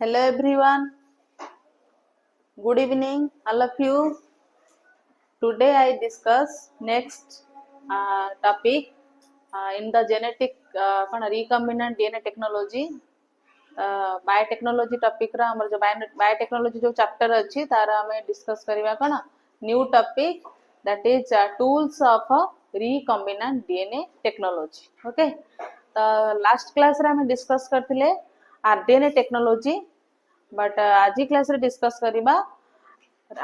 Hello everyone, good evening all of you. Today I discuss next topic in the genetic recombinant DNA technology. Biotechnology topic रा हमर जो biotechnology जो chapter अछि तारा हमें discuss करबा कोन new topic that is tools of recombinant DNA technology. Okay, तो last class रे हमें डिस्कस करथिले आरडीएनए टेक्नोलॉजी, बट आज क्लास रे डिस्कस करबा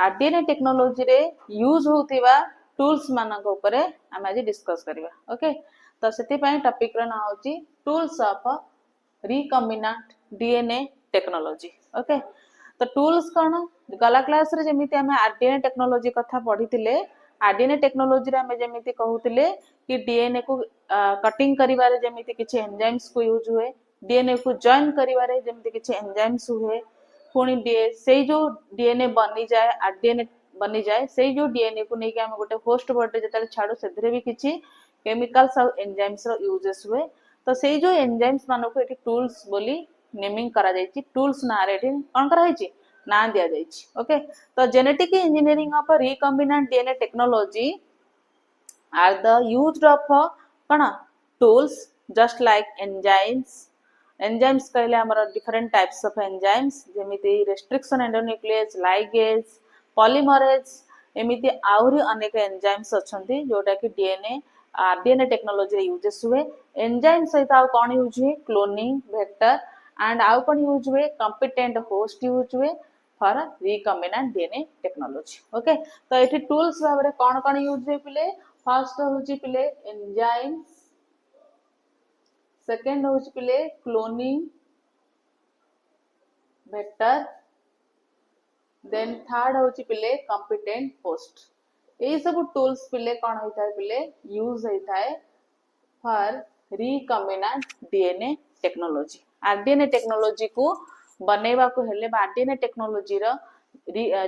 आरडीएनए टेक्नोलॉजी रे यूज होतिबा टूल्स मानक ऊपर हम आज डिस्कस करबा. ओके, तो सेति पई टॉपिक रा नाम होची tools of recombinant DNA technology. Okay, तो टूल्स कौन गला क्लास रे जेमिति हमें आरडीएनए टेक्नोलॉजी कथा पढ़िथिले. आरडीएनए टेक्नोलॉजी रे हमें जेमिति कहउथिले कि डीएनए को कटिंग करिवारे जेमिति किछि एंजाइम्स को यूज हुए, डीएनए को जॉइन करिवारे जेमिति किछि एंजाइम्स हुए, पुणी से जो डीएनए बनी जाए आरडीएनए बनी जाए से जो डीएनए को नेकी हम गोटे होस्ट बॉडी जतले छाडू सेधरे भी किछि केमिकल्स और एंजाइम्स रो यूजेस हुए. तो से जो एंजाइम्स मानो को एटी टूल्स बोली नेमिंग करा जायछि. टूल्स ना रे एटी कोन करा जायछि ना दिया जायछि. ओके, तो genetic engineering of recombinant DNA technology are the used of कोन tools just like enzymes. Enzymes कहले हमर डिफरेंट टाइप्स ऑफ एंजाइम्स जेमिति रेस्ट्रिक्शन एंडोन्यूक्लियस, लाइगेज, पॉलीमरेज, एमिति आउरी अनेक एंजाइम्स अछंती जोटा कि डीएनए आरडीएनए टेक्नोलॉजी रे यूजेस हुए. एंजाइम सहित आउ कोन यूज हुए क्लोनिंग वेक्टर एंड आउ कोन यूज हुए कॉम्पिटेंट होस्ट यूज हुए for recombinant DNA technology. Okay, तो एठी टूल्स भाबरे कोन कोन यूज हुए पिले. फर्स्ट होची पिले एंजाइम्स, सेकंड होची पिले क्लोनिंग वेक्टर, देन थर्ड होची पिले कॉम्पिटेंट होस्ट. ए सब टूल्स पिले कोन होइथाय पिले यूज होइथाय for recombinant DNA technology. RDNA technology को बनेबा को हेले आरडीएनए टेक्नोलॉजी रो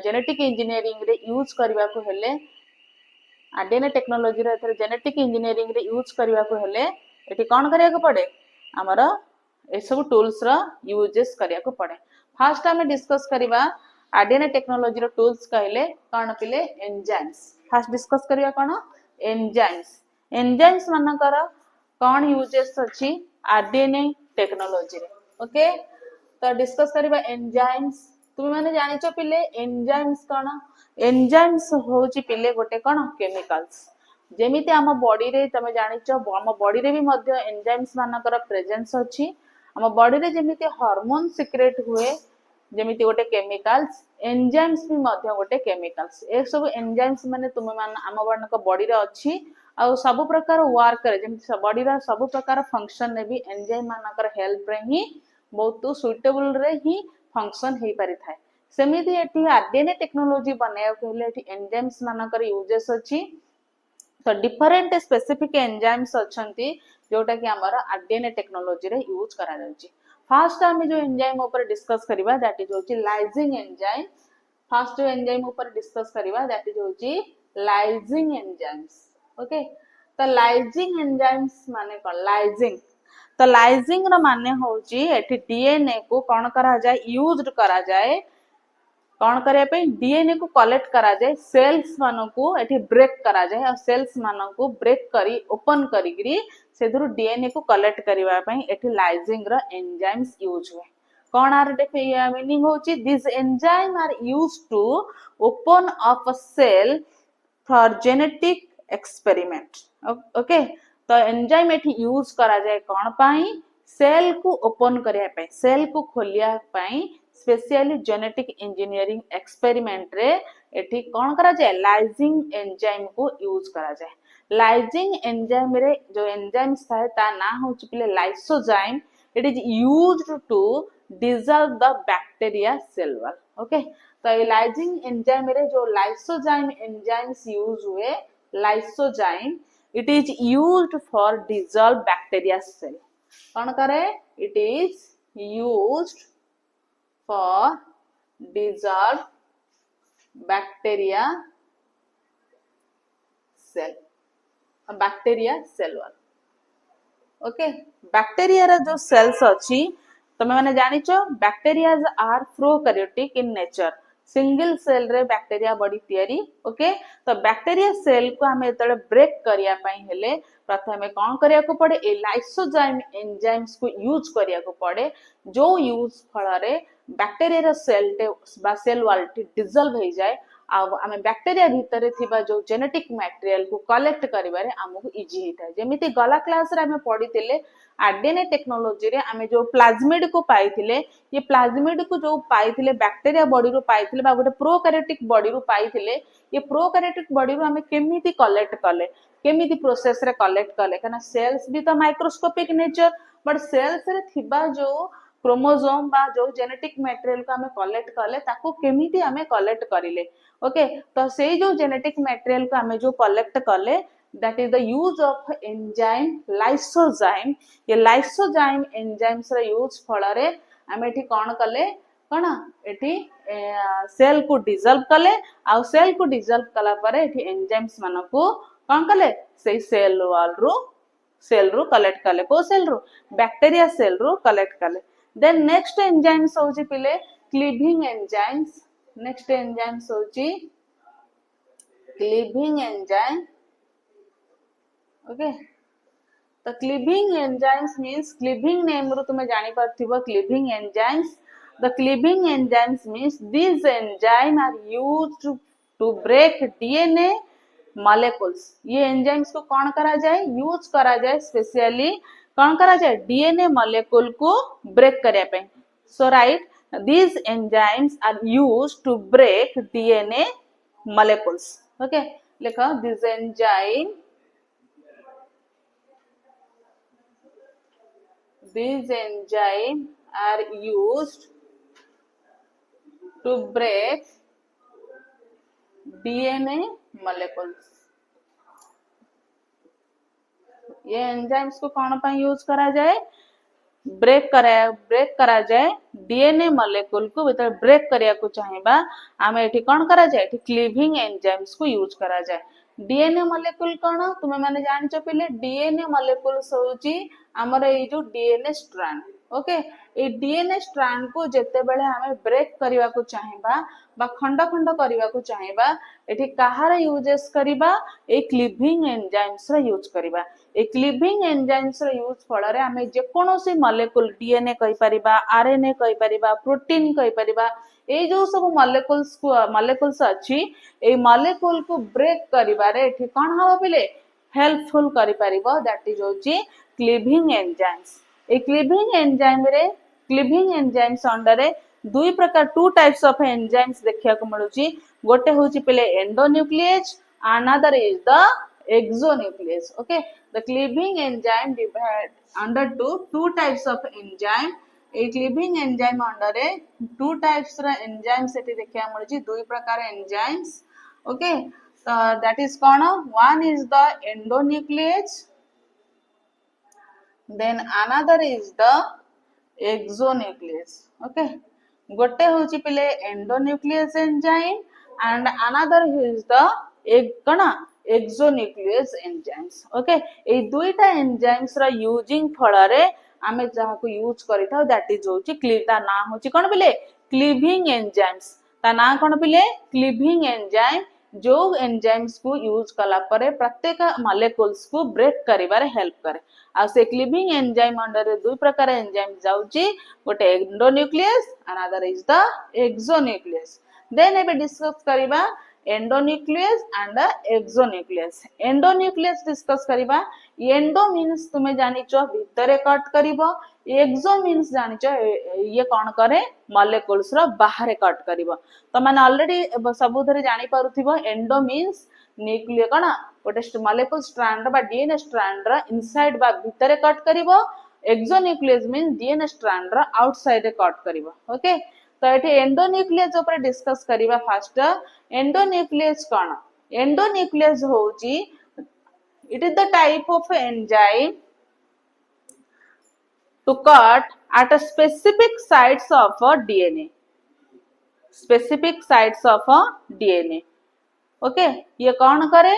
जेनेटिक इंजीनियरिंग रे यूज करबा को हेले आरडीएनए टेक्नोलॉजी रे एथरे जेनेटिक इंजीनियरिंग रे यूज करबा को हेले एठी कोन करिया को पड़े हमर ए सब टूल्स रो यूजेस करिया को पड़े. फर्स्ट हमें डिस्कस करबा आरडीएनए टेक्नोलॉजी रो टूल्स कहले कोन पिले एंजाइम्स. फर्स्ट डिस्कस करबा कोन एंजाइम्स. एंजाइम्स मानकर कौन यूजेस अछि आरडीएनए टेक्नोलॉजी रे. ओके, तो डिस्कस करबा एंजाइम्स. तुम माने जानिचो पिले एंजाइम्स कोन. एंजाइम्स होची पिले गोटे कोन केमिकल्स जेमिति हम बॉडी रे तमे जानिचो हम बॉडी रे भी मध्य एंजाइम्स मानकर प्रेजेंस अछि. हम बॉडी रे जेमिति हार्मोन सिक्रेट हुए जेमिति गोटे केमिकल्स, एंजाइम्स भी मध्य गोटे केमिकल्स. ए सब एंजाइम्स माने तुम मान हम वर्णक बॉडी रे अछि आ सब प्रकार वर्क करे जेमिति बॉडी रा सब प्रकार फंक्शन ने भी एंजाइम मानकर हेल्प रे ही बहुत सुइटेबल रे ही फंक्शन हे पारि थाए. सेमिति एठी आरडीएनए टेक्नोलॉजी बनाया कहले एठी एंजाइम्स मानकर यूजेस अछि. तो डिफरेंट स्पेसिफिक एंजाइम्स अछंती जोटा कि हमर आरडीएनए टेक्नोलॉजी रे यूज करा जाउची. फर्स्ट हम जो एंजाइम ऊपर डिस्कस करिबा दैट इज होची लाइजिंग एंजाइम. फर्स्ट जो एंजाइम ऊपर डिस्कस करिबा दैट इज होची लाइजिंग एंजाइम्स. ओके, तो लाइजिंग एंजाइम्स माने कोन लाइजिंग. तो लाइजिंग रो माने होची एठी डीएनए को कोन करा जाय यूज्ड करा जाय कौन करिया पे डीएनए को कलेक्ट करा जाए, सेल्स मानो को एठी ब्रेक करा जाए और सेल्स मानो को ब्रेक करी ओपन करी सेधुरु डीएनए को कलेक्ट करिवा पई एठी लाइजिंग रो एंजाइम्स यूज हुए. कौन आर मीनिंग होची this enzyme are used to open up a cell for genetic experiment. Okay, तो एंजाइम एठी यूज करा जाए कौन पाई सेल को ओपन करिया पई, सेल को खोलिया पई स्पेशली जेनेटिक इंजीनियरिंग एक्सपेरिमेंट रे एठी कोन करा जाए लाइजिंग एंजाइम को यूज करा जाए. लाइजिंग एंजाइम रे जो एंजाइम्स थाए ता ना होची पिले lysozyme. It is used to dissolve the bacteria cell wall. Okay, तो ये लाइजिंग एंजाइम रे जो लाइसोजाइम एंजाइम्स यूज हुए lysozyme it is used for dissolve bacteria cell. कोन करे it is used for dissolve bacteria cell wall. Okay, bacteria रा जो cells अछि तमे माने जानिचो bacterias are prokaryotic in nature single cell रे बैक्टेरिया बॉडी तयारी ओके तो बैक्टेरिया सेल को हमें जतले ब्रेक करिया पई हेले प्रथमे कोन करिया को पड़े ए लाइसोजाइम एंजाइम्स को यूज करिया को पड़े जो यूज फल रे बैक्टेरिया रो सेल टे बा सेल वॉल टी डिसॉल्व हो जाए आमे बैक्टेरिया भितर थिबा जो जेनेटिक मटेरियल को कलेक्ट करिबारे हमहु इजी हेता जेमिति गला क्लास रे हमें पढितिले आरडीएनए टेक्नोलॉजी रे हमें जो प्लाज्मिड को पाइथिले ये प्लाज्मिड को जो पाइथिले बैक्टेरिया बॉडी रो पाइथिले बा गोटे प्रोकैरियोटिक बॉडी रो पाइथिले ये प्रोकैरियोटिक बॉडी रो हमें केमिति कलेक्ट कले केमिति प्रोसेस रे कलेक्ट कले कना सेल्स भी तो माइक्रोस्कोपिक नेचर बट सेल्स रे थिबा जो क्रोमोसोम बा जो जेनेटिक मटेरियल को हमें कलेक्ट कले ताको केमिति हमें कलेक्ट करिले ओके तो से जो जेनेटिक मटेरियल को हमें जो कलेक्ट कले that is the use of enzyme lysozyme ये lysozyme enzymes रे यूज फल रे हम एठी कोन कले कोन एठी सेल को डिसॉल्व कले आ सेल को डिसॉल्व कला परे एठी एंजाइम्स मानो को कोन कले से सेल वॉल रू कलेक्ट कले को सेल रू बैक्टीरिया सेल रू कलेक्ट कले देन नेक्स्ट एंजाइम्स होची पिले क्लीविंग एंजाइम्स नेक्स्ट एंजाइम्स होची क्लीविंग एंजाइम ओके तो cleaving enzymes means cleaving name रो तुमे जानि परथिबो cleaving enzymes the cleaving enzymes means this enzyme are used to break DNA molecules ये एंजाइम्स को कौन करा जाए यूज करा जाए स्पेशली कौन करा जाए डीएनए मॉलिक्यूल को ब्रेक करया पे सो right these enzymes are used to break DNA molecules okay लिखो this enzyme these enzymes are used to break DNA molecules ये एंजाइम्स को कौन पर यूज करा जाए ब्रेक करा जाए डीएनए मॉलिक्यूल को भीतर ब्रेक करिया को चाहिबा आमे एठी कोन करा जाए एठी क्लीविंग एंजाइम्स को यूज करा जाए डीएनए मॉलिक्यूल कोन तुमे माने जानचो पिले डीएनए मॉलिक्यूल्स होची हमर ए जो डीएनए स्ट्रैंड ओके ए डीएनए स्ट्रैंड को जेते बेले हमें ब्रेक करिवा को चाहिबा बा खंड खंड करिवा को चाहिबा एठी कहार यूजेस करिबा ए क्लीविंग एंजाइम्स रा यूज करिबा ए क्लीविंग एंजाइम्स रा यूज फल रे हमें जे कोनोसी मॉलिक्यूल डीएनए कहि परिबा आरएनए कहि परिबा प्रोटीन कहि परिबा ए जो सब मॉलिक्यूल्स अछि ए मॉलिक्यूल को ब्रेक करिबारे एठी कोन हबो पिले हेल्पफुल करि परिबो दैट इज होची क्लीविंग एंजाइम्स ए क्लीविंग एंजाइम रे क्लीविंग एंजाइम्स अंडर रे दुई प्रकार टू टाइप्स ऑफ एंजाइम्स देखिया को मिलुची गोटे होची पहिले endonuclease another is the exonuclease okay the cleaving enzyme divide under two types of enzyme a cleaving enzyme under रे टू टाइप्स रा एंजाइम सेठी देखिया मिलुची दुई प्रकार एंजाइम्स ओके तो दैट इज कोन one is the endonuclease then another is the exonuclease okay गोटे होची पिले endonuclease enzyme and another is the exonuclease enzymes okay ए दुईटा एंजाइम्स रा यूजिंग फल रे आमे जहा को यूज करिथाउ दैट इज होची ता ना होची कोन पिले क्लीविंग एंजाइम्स ता ना कोन पिले क्लीविंग एंजाइम जो एंजाइम्स को यूज कला परे प्रत्येक मॉलिक्यूल्स को ब्रेक करिबारे हेल्प करे आ से क्लीविंग एंजाइम अंडर रे दुई प्रकार एंजाइम जाउची गोटे endonuclease another is the exonuclease then एबे डिस्कस करिबा endonuclease and exonuclease endonuclease discuss करिबा एंडो मींस तुमे जानिचो भितरे कट करिवो एक्सो मींस जानिचो ये कोन करे मॉलिक्यूल्स रो बाहर कट करिवो तो माने ऑलरेडी सबुधरे जानि पारुथिबो एंडो मींस न्यूक्लिय कोन गोटे मॉलिक्यूल स्ट्रैंड बा डीएनए स्ट्रैंड रा इनसाइड बा भितरे कट करिवो एक्सोन्यूक्लियस मींस डीएनए स्ट्रैंड रा आउटसाइड रे कट करिवो ओके तो एठी एंडोन्यूक्लियस ऊपर डिस्कस करिवा फास्ट एंडोन्यूक्लियस कोन एंडोन्यूक्लियस होची it is the type of enzyme to cut at a specific sites of a DNA specific sites of a DNA okay ये कौन करे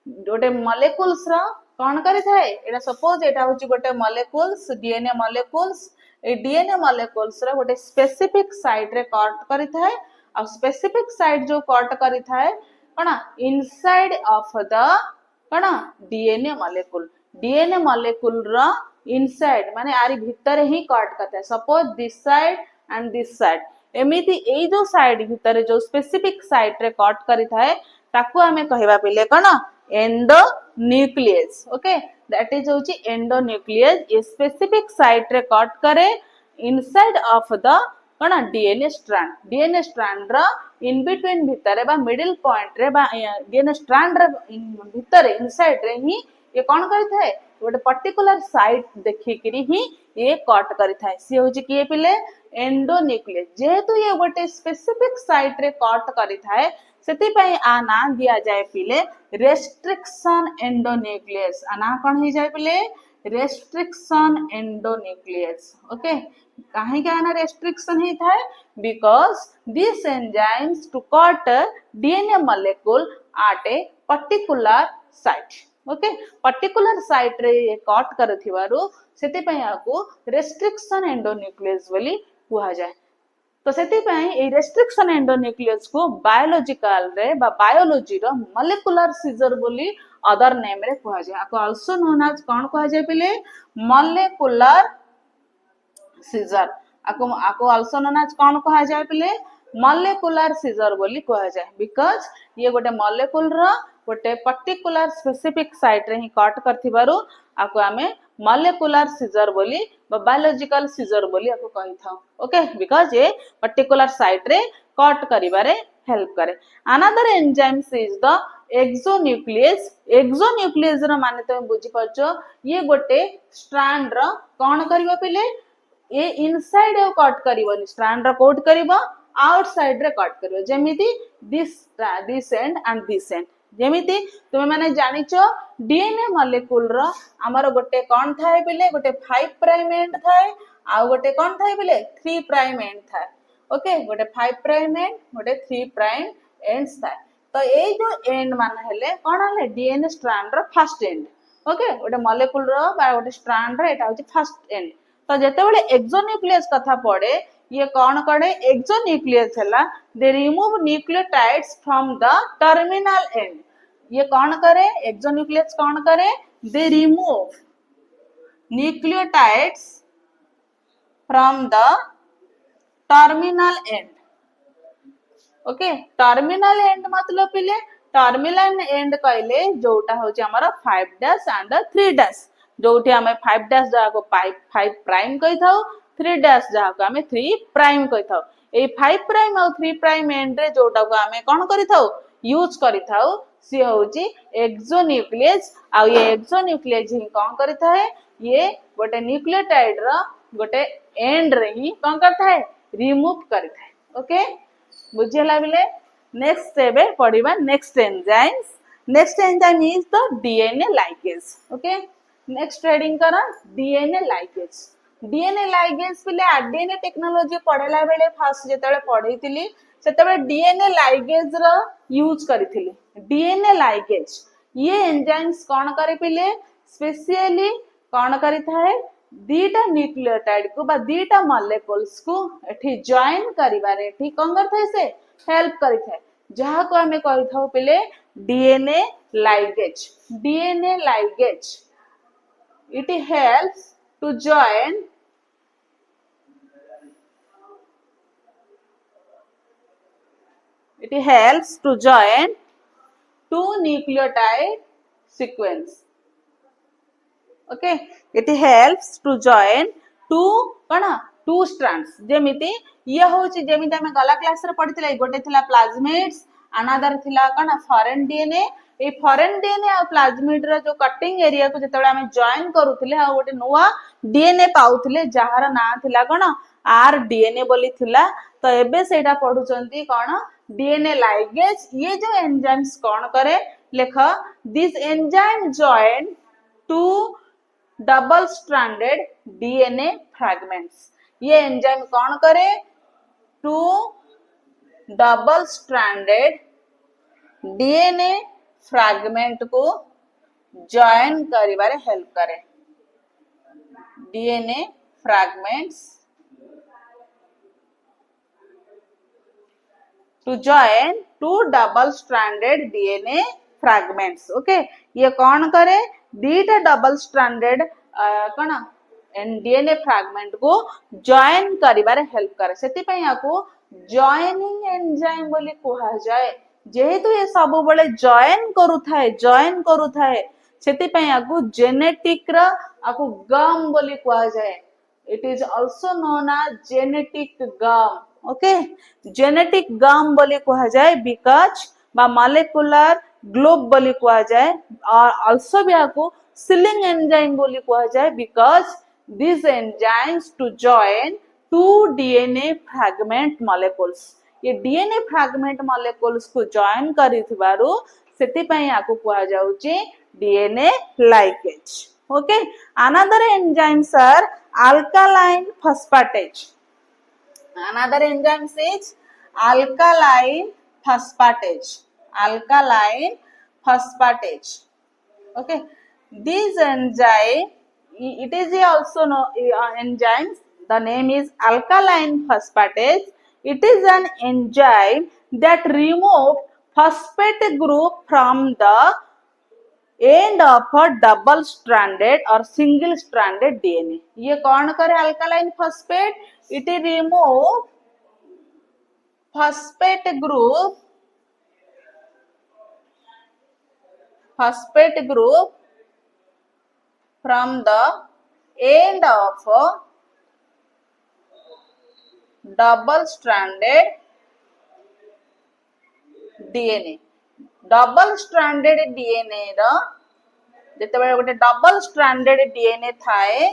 गोटे मॉलिक्यूल्स रा कौन करि थाए एटा सपोज एटा होची गोटे मॉलिक्यूल्स डीएनए मॉलिक्यूल्स ए डीएनए मॉलिक्यूल्स रे गोटे स्पेसिफिक साइट रे कट करि थाए आ स्पेसिफिक साइट जो कट करि थाए कोना इनसाइड ऑफ द कोना डीएनए मॉलिक्यूल रो इनसाइड माने आरी भीतर ही कट करता है suppose this side and this side एमिति ए जो साइड भीतर जो स्पेसिफिक साइट रे कट करि थाए ताकू हमें कहबा पहिले कोन एंडोन्यूक्लियस ओके दैट इज होची एंडोन्यूक्लियस ए स्पेसिफिक साइट रे कट करे इनसाइड ऑफ द कोन डीएनए स्ट्रैंड रो इन बिटवीन भीतर बा मिडिल पॉइंट रे बा डीएनए स्ट्रैंड रे भीतर इनसाइड रे ही ये कौन करि थाए गोटे पर्टिकुलर साइट देखि करी ही ये कट करि थाए सी होची किए पिले एंडोन्यूक्लियस जेहेतु ये गोटे स्पेसिफिक साइट रे कट करि थाए सेति पई आ ना दिया जाय पिले रेस्ट्रिक्शन एंडोन्यूक्लियस आ ना कोन ही जाय पिले रेस्ट्रिक्शन एंडोन्यूक्लियस ओके काहे के आना रेस्ट्रिक्शन ही थाए because this enzymes to cut DNA molecule at a particular site okay particular site रे ये कट करथिवारु सेति पई आकू रेस्ट्रिक्शन एंडोन्यूक्लियस बोली कुहा जाय तो सेति पई ए रेस्ट्रिक्शन एंडोन्यूक्लियस को बायोलॉजिकल रे बा बायोलॉजी रो मॉलिक्यूलर सीजर बोली अदर नेम रे कुहा जाय आको आल्सो नोन एज कोन कुहा जाय पिले मॉलिक्यूलर सीजर आको आल्सो नोन एज कोन कुहा जाय पिले मॉलिक्यूलर सीजर बोली कुहा जाय बिकॉज ये गोटे मॉलिक्यूल रो गोटे पर्टिकुलर स्पेसिफिक साइट रे ही कट करथिबारु आको हमें मॉलिक्यूलर सीजर बोली बायोलॉजिकल सीजर बोली आको कहि थाउ ओके बिकॉज ये पर्टिकुलर साइट रे कट करिबारे हेल्प करे another enzymes is the exonuclease रो माने तुम बुझी परछो ये गोटे स्ट्रैंड रो कोन करिवो पिले ये इनसाइड कट करिवोनी स्ट्रैंड रो कोट करिवो आउटसाइड रे कट करिवो जेमिति दिस एंड जेमिति तुमे माने जानिचो डीएनए मॉलिक्यूल रो हमर गोटे कोन थाए पिले गोटे 5 प्राइम एंड थाए आ गोटे कोन थाए पिले 3 प्राइम एंड थाए ओके गोटे 5 प्राइम एंड गोटे 3 प्राइम एंड्स थाए तो ए जो एंड मान हेले कोन हले डीएनए स्ट्रैंड रो फर्स्ट एंड ओके गोटे मॉलिक्यूल रो बा गोटे स्ट्रैंड रो एटा होची फर्स्ट एंड तो जेते बेले एक्सोन्यूक्लियस कथा पड़े ये कौन करे एक्सोन्यूक्लियस हैला they remove nucleotides from the terminal and ये कौन करे एक्सोन्यूक्लियस कौन करे they remove nucleotides from the terminal and okay terminal and मतलब पिले टर्मिनल एंड कहले जोटा होची हमर 5 डैश एंड 3 डैश जोठी हमें 5 डैश जा को 5 प्राइम कहि थाउ 3 डैश जहा को हमें 3 प्राइम कहि थाउ ए 5 प्राइम और 3 प्राइम एंड रे जोटा को हमें कोन करि थाउ यूज करि थाउ सी होची एक्सोन्यूक्लियस आ ये एक्सोन्यूक्लियस ही कोन करि थाए ये गोटे न्यूक्लियोटाइड रो गोटे एंड रे ही कोन करता है रिमूव करि थाए ओके बुझियला बिले नेक्स्ट स्टेप है पढिबा next enzyme is the DNA ligase okay next reading करा डीएनए लाइगेज पिले आरडीएनए टेक्नोलॉजी पढेला बेले फास्ट जेतेबे पढैतिली सेतेबे डीएनए लाइगेज रो यूज करिथिली डीएनए लाइगेज ये एंजाइम्स कोन करे पिले स्पेशली कोन करि थाए दीटा न्यूक्लियोटाइड को बा दीटा मॉलिक्यूल्स को एठी जॉइन करिबारे एठी कोन करथाय से हेल्प करि थाए जहा को हमें कहि थाउ पिले DNA ligase it helps to join two nucleotide sequence okay it helps to join two strands जेमिति ये होची जेमिति हमें गला क्लास रे पढितले गोटे थिला प्लाज्मिड्स अनदर थिला फॉरेन डीएनए ए फॉरेन डीएनए आ प्लाज्मिड रो जो कटिंग एरिया को जेतेबे हमें जॉइन करूथिले आ गोटे नुवा डीएनए पाउथिले जहार ना थिला आर डीएनए बोली थिला तो एबे सेटा पढुचंती डीएनए लाइगेज ये जो एंजाइम्स कोन करे लेख this enzyme join to double stranded DNA fragments ये एंजाइम कोन करे to double stranded DNA fragment को जॉइन करिबारे हेल्प करे DNA fragments to join two double stranded DNA fragments. Okay ये कौन करे दीटा डबल स्ट्रैंडेड कौन डीएनए फ्रैगमेंट को जॉइन करिबारे हेल्प करे सेति पई याको जॉइनिंग एंजाइम बोली कुहा जाए जेहेतु ये सब बळे जॉइन करू थाए सेति पई याको जेनेटिक रा आको गम बोली कुहा जाए it is also known as genetic gum okay genetic gum बोली कुहा जाए बिकॉज बा मॉलिक्यूलर ग्लोब बोली कुहा जाए और आल्सो भी याको सीलिंग एंजाइम बोली कुहा जाए because these enzymes to join two DNA fragment molecules ये DNA fragment molecules को join करिथिबारु सेति पई याको कुहा जाउची DNA linkage okay another enzymes are alkaline phosphatase another enzyme is alkaline phosphatase okay these enzyme it is also no enzyme the name is alkaline phosphatase it is an enzyme that remove phosphate group from the end of a double stranded or single stranded DNA ये कौन करे alkaline phosphate it remove phosphate group from the end of a double stranded DNA double stranded DNA रा जेतेबेले गोटे double stranded DNA थाए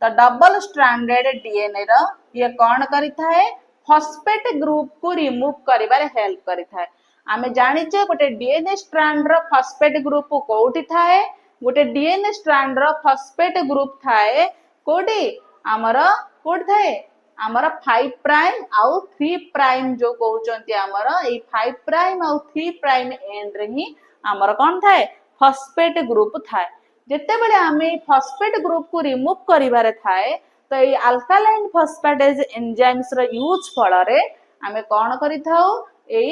तो double stranded DNA रा ये कौन करि थाए फॉस्फेट ग्रुप को रिमूव करिबारे हेल्प करि थाए आमे जानि जे गोटे डीएनए स्ट्रैंड रा फॉस्फेट ग्रुप कोठी थाए गोटे डीएनए स्ट्रैंड रा फॉस्फेट ग्रुप थाए कोठी हमर कोठ थाए हमर 5 प्राइम आउ 3 प्राइम जो कहउचंती हमर ए 5 प्राइम आउ 3 प्राइम एंड रे ही हमर कोन थाए फॉस्फेट ग्रुप थाए जेते बेले हमें फॉस्फेट ग्रुप को रिमूव करिबारे थाए तो ए अल्कालाइन फॉस्फेटेज एंजाइम्स रा यूज फळरे हमें कोन करि थाउ ए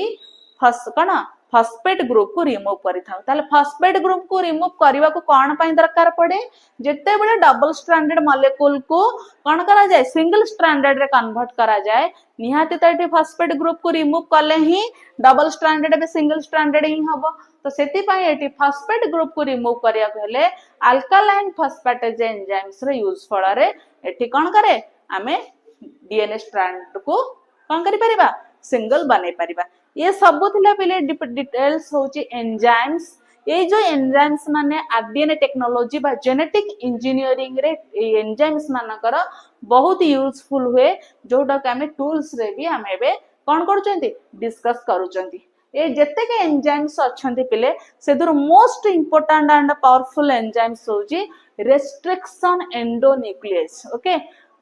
फॉस्फेट ग्रुप को रिमूव करि थाउ ताले फॉस्फेट ग्रुप को रिमूव करबा को कोन पई दरकार पड़े जेते बेले डबल स्ट्रैंडेड मॉलिक्यूल को कोन करा जाए सिंगल स्ट्रैंडेड रे कन्वर्ट करा जाए निहाती तो एठी फॉस्फेट ग्रुप को रिमूव करले ही डबल स्ट्रैंडेड बे सिंगल स्ट्रैंडेड ही हबो तो सेति पई एठी फॉस्फेट ग्रुप को रिमूव करिया कहले अल्कालाइन फॉस्फेटेज एंजाइम्स रे यूज फळरे एठी कोन करे हमें डीएनए स्ट्रैंड को कोन करि परिबा सिंगल बनै परिबा ये सब थिला पहिले डिटेल्स होची एंजाइम्स ये जो एंजाइम्स माने आरडीएनए टेक्नोलॉजी बा जेनेटिक इंजीनियरिंग रे एंजाइम्स मानकर बहुत यूजफुल हुए जोटा के हमें टूल्स रे भी हम एबे कोन करूचंती डिस्कस करूचंती ए जत्ते के एंजाइम्स अछंती पिले सेदुर most important and powerful enzymes होची रेस्ट्रिक्शन एंडोन्यूक्लियस ओके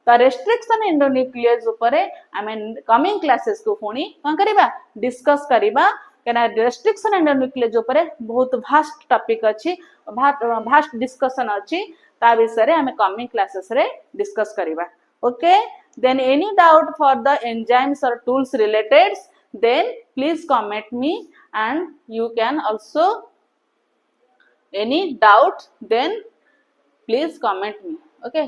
तो रेस्ट्रिक्शन एंडोन्यूक्लियस ऊपर आमे कमिंग क्लासेस को पुणी कोन करबा डिस्कस करबा केना रेस्ट्रिक्शन एंडोन्यूक्लियस ऊपर बहुत वास्ट टॉपिक अछि वास्ट डिस्कशन अछि ता विषय रे आमे कमिंग क्लासेस रे डिस्कस करबा okay then any doubt for the enzymes और tools related then please comment me and you can also any doubt then please comment me okay